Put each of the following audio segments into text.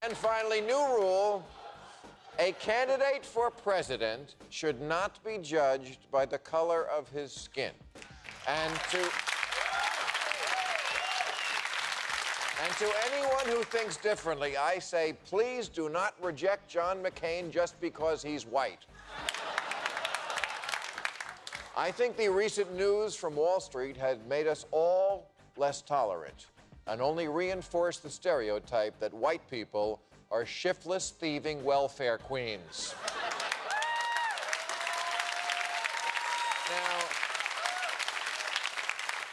And finally, new rule, a candidate for president should not be judged by the color of his skin. And to anyone who thinks differently, I say, please do not reject John McCain just because he's white. I think the recent news from Wall Street has made us all less tolerant and only reinforced the stereotype that white people are shiftless, thieving welfare queens. Now,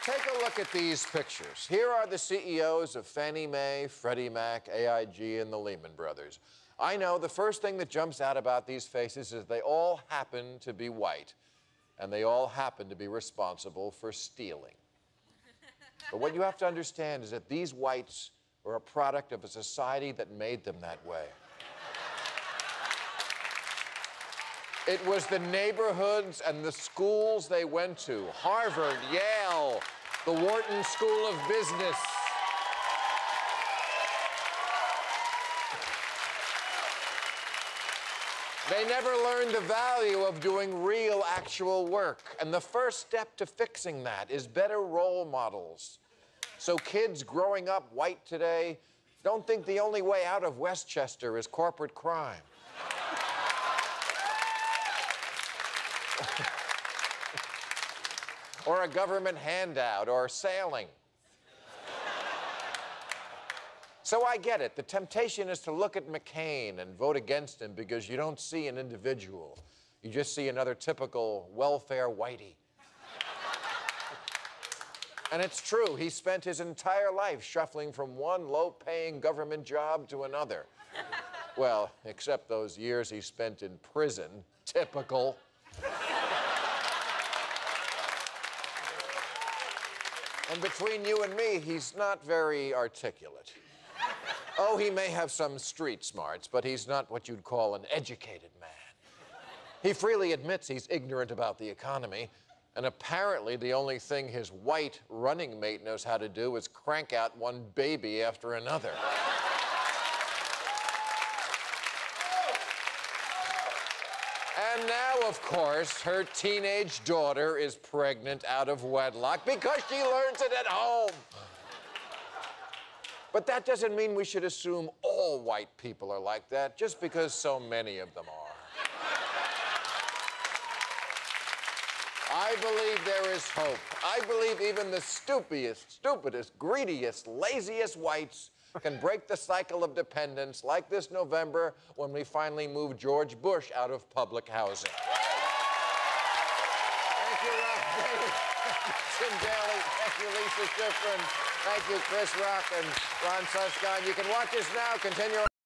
take a look at these pictures. Here are the CEOs of Fannie Mae, Freddie Mac, AIG, and the Lehman Brothers. I know the first thing that jumps out about these faces is they all happen to be white, and they all happen to be responsible for stealing. But what you have to understand is that these whites are a product of a society that made them that way. It was the neighborhoods and the schools they went to, Harvard, Yale, the Wharton School of Business. They never learned the value of doing real, actual work. And the first step to fixing that is better role models. So kids growing up white today don't think the only way out of Westchester is corporate crime. Or a government handout, or sailing. So I get it. The temptation is to look at McCain and vote against him because you don't see an individual. You just see another typical welfare whitey. And it's true, he spent his entire life shuffling from one low-paying government job to another. Well, except those years he spent in prison. Typical. And between you and me, he's not very articulate. Oh, he may have some street smarts, but he's not what you'd call an educated man. He freely admits he's ignorant about the economy, and apparently the only thing his white running mate knows how to do is crank out one baby after another. And now, of course, her teenage daughter is pregnant out of wedlock because she learns it at home. But that doesn't mean we should assume all white people are like that just because so many of them are. I believe there is hope. I believe even the stupidest, greediest, laziest whites can break the cycle of dependence like this November when we finally move George Bush out of public housing. Thank you, Rob. Tim Daly. Thank you, Lisa Schifrin. Thank you, Chris Rock and Ron Suskind. You can watch us now. Continue.